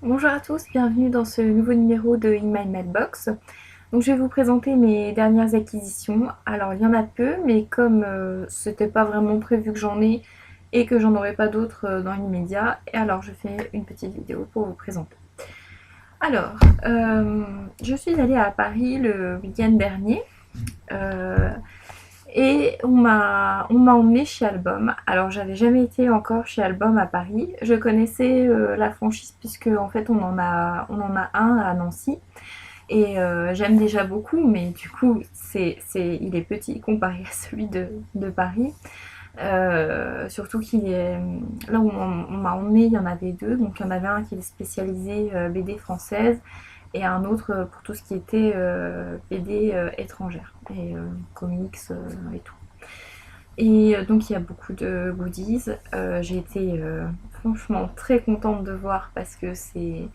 Bonjour à tous, bienvenue dans ce nouveau numéro de In My Mailbox. Donc je vais vous présenter mes dernières acquisitions. Alors il y en a peu, mais comme c'était pas vraiment prévu que j'en ai et que j'en aurai pas d'autres dans l'immédiat, et alors je fais une petite vidéo pour vous présenter. Alors, je suis allée à Paris le week-end dernier. euh, et on m'a emmené chez Album. Alors j'avais jamais été encore chez Album à Paris. Je connaissais la franchise puisque en fait on en a un à Nancy et j'aime déjà beaucoup, mais du coup il est petit comparé à celui de Paris. Surtout qu'il est là où on m'a emmené, il y en avait deux, donc il y en avait un qui est spécialisé BD française et un autre pour tout ce qui était BD étrangère et comics et tout. Et donc il y a beaucoup de goodies. J'ai été franchement très contente de voir parce que c'est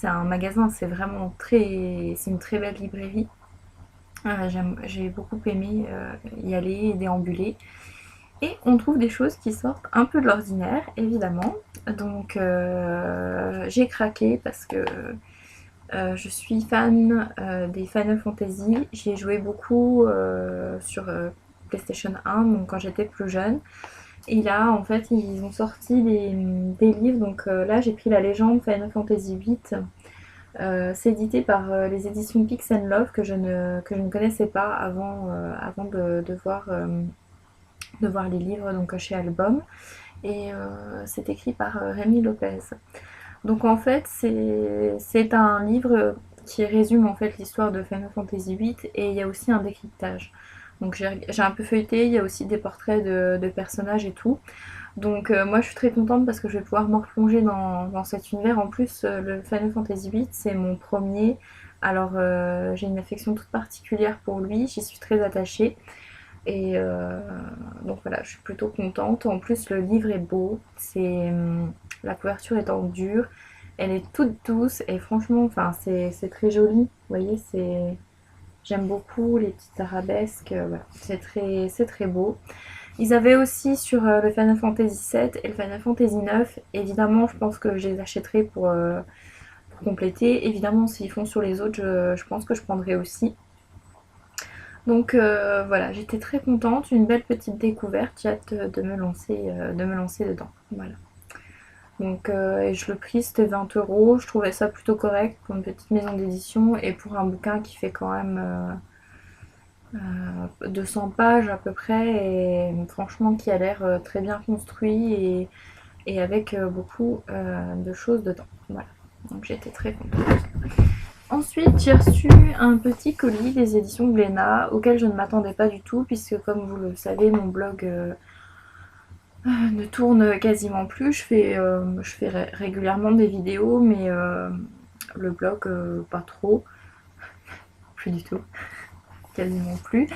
un magasin, c'est une très belle librairie. J'ai beaucoup aimé y aller et déambuler. Et on trouve des choses qui sortent un peu de l'ordinaire, évidemment. Donc j'ai craqué parce que je suis fan des Final Fantasy. J'y ai joué beaucoup sur PlayStation 1, donc quand j'étais plus jeune. Et là, en fait, ils ont sorti des livres. Donc là, j'ai pris la légende Final Fantasy 8. C'est édité par les éditions Pix and Love que je ne connaissais pas avant de voir les livres donc, chez Album. Et c'est écrit par Rémi Lopez. Donc en fait, c'est un livre qui résume en fait l'histoire de Final Fantasy VIII et il y a aussi un décryptage. Donc j'ai un peu feuilleté, il y a aussi des portraits de personnages et tout. Donc moi je suis très contente parce que je vais pouvoir me replonger dans cet univers. En plus, le Final Fantasy VIII, c'est mon premier. Alors j'ai une affection toute particulière pour lui, j'y suis très attachée. Et donc voilà, je suis plutôt contente. En plus, le livre est beau. La couverture est en dur. Elle est toute douce et franchement, enfin, c'est très joli. Vous voyez, j'aime beaucoup les petites arabesques. Voilà. C'est très beau. Ils avaient aussi sur le Final Fantasy 7 et le Final Fantasy 9. Évidemment, je pense que je les achèterai pour compléter. Évidemment, s'ils font sur les autres, je pense que je prendrai aussi. Donc voilà, j'étais très contente, une belle petite découverte, j'ai hâte de me lancer dedans. Voilà. Donc et le prix c'était 20 euros, je trouvais ça plutôt correct pour une petite maison d'édition et pour un bouquin qui fait quand même 200 pages à peu près et franchement qui a l'air très bien construit et avec beaucoup de choses dedans. Voilà, donc j'étais très contente. Ensuite, j'ai reçu un petit colis des éditions Glénat auquel je ne m'attendais pas du tout puisque comme vous le savez, mon blog ne tourne quasiment plus. Je fais régulièrement des vidéos mais le blog pas trop, plus du tout, quasiment plus.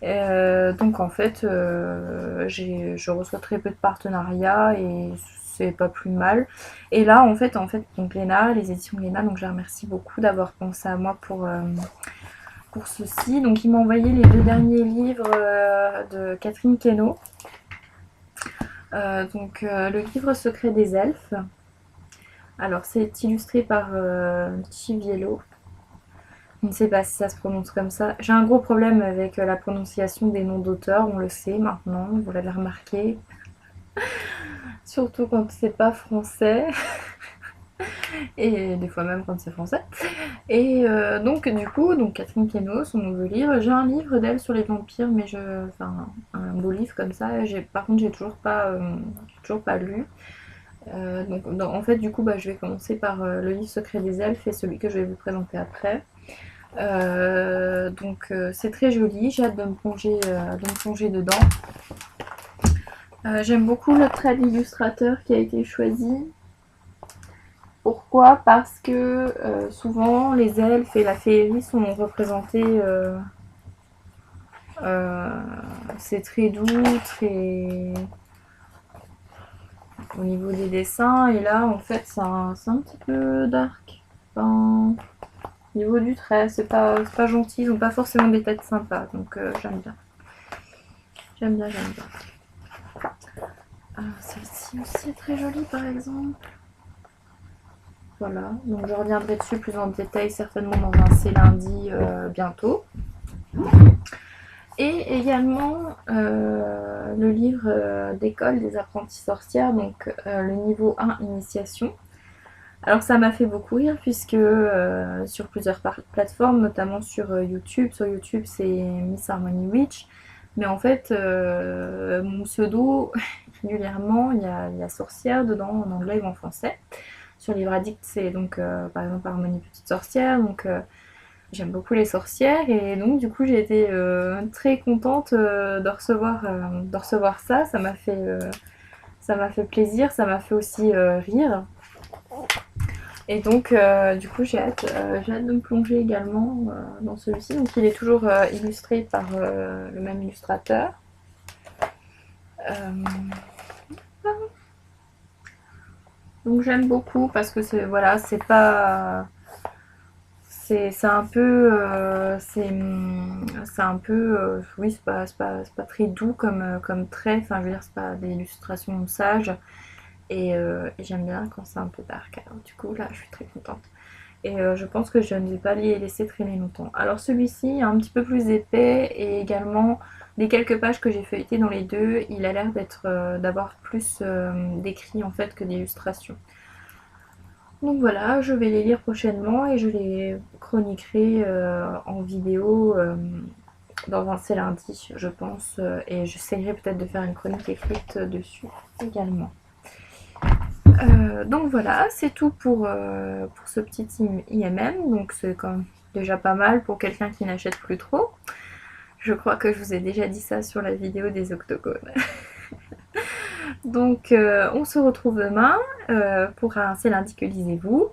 Donc en fait, je reçois très peu de partenariats et c'est pas plus mal. Et là, en fait, donc Glénat, les éditions Glénat, donc je les remercie beaucoup d'avoir pensé à moi pour ceci. Donc il m'a envoyé les deux derniers livres de Catherine Queneau. Le livre Secret des elfes. Alors c'est illustré par Chiviello. Je ne sais pas si ça se prononce comme ça. J'ai un gros problème avec la prononciation des noms d'auteurs, on le sait maintenant, vous l'avez remarqué. Surtout quand c'est pas français. Et des fois même quand c'est français. Et donc du coup, donc Catherine Queneau, son nouveau livre, j'ai un livre d'elle sur les vampires, mais enfin un beau livre comme ça. Par contre, j'ai toujours pas lu. En fait, du coup, bah, je vais commencer par le livre Secret des elfes et celui que je vais vous présenter après. C'est très joli, j'ai hâte de me plonger dedans. J'aime beaucoup le trait d'illustrateur qui a été choisi. Pourquoi? Parce que souvent les elfes et la féerie sont représentés, euh, c'est très doux, très au niveau des dessins, et là en fait c'est un petit peu dark. Enfin, au niveau du trait, c'est pas gentil, ils ont pas forcément des têtes sympas, donc j'aime bien. J'aime bien, j'aime bien. Celle-ci aussi est très jolie par exemple. Voilà, donc je reviendrai dessus plus en détail certainement dans un C'est lundi bientôt. Et également le livre d'école des apprentis sorcières, donc le niveau 1 initiation. Alors ça m'a fait beaucoup rire puisque sur plusieurs plateformes, notamment sur YouTube. Sur YouTube c'est Miss Harmony Witch. Mais en fait, mon pseudo, régulièrement, il y a sorcière dedans en anglais ou en français. Sur Livre Addict, c'est donc par exemple Harmonie Petite Sorcière. Donc j'aime beaucoup les sorcières et donc du coup j'ai été très contente de recevoir ça. Ça m'a fait plaisir, ça m'a fait aussi rire. Et donc, du coup, j'ai hâte de me plonger également dans celui-ci. Donc, il est toujours illustré par le même illustrateur. Euh, donc, j'aime beaucoup parce que c'est voilà, c'est pas, c'est un peu, c'est un peu, oui, c'est pas très doux comme trait. Enfin, je veux dire, c'est pas des illustrations sages. Et j'aime bien quand c'est un peu dark. Alors, du coup, là, je suis très contente. Et je pense que je ne vais pas les laisser traîner longtemps. Alors celui-ci est un petit peu plus épais et également les quelques pages que j'ai feuilletées dans les deux, il a l'air d'avoir plus d'écrit en fait que d'illustrations. Donc voilà, je vais les lire prochainement et je les chroniquerai en vidéo dans un C'est lundi, je pense, et j'essaierai peut-être de faire une chronique écrite dessus également. Donc voilà, c'est tout pour ce petit IMM. Donc c'est quand même déjà pas mal pour quelqu'un qui n'achète plus trop. Je crois que je vous ai déjà dit ça sur la vidéo des octogones. Donc on se retrouve demain pour un C'est lundi que lisez-vous.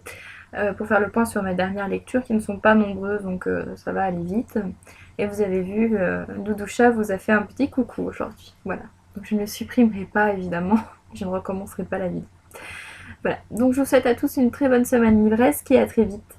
Pour faire le point sur mes dernières lectures qui ne sont pas nombreuses, donc ça va aller vite. Et vous avez vu, Doudoucha vous a fait un petit coucou aujourd'hui. Voilà. Donc je ne le supprimerai pas évidemment. Je ne recommencerai pas la vidéo. Voilà, donc je vous souhaite à tous une très bonne semaine livresque et à très vite.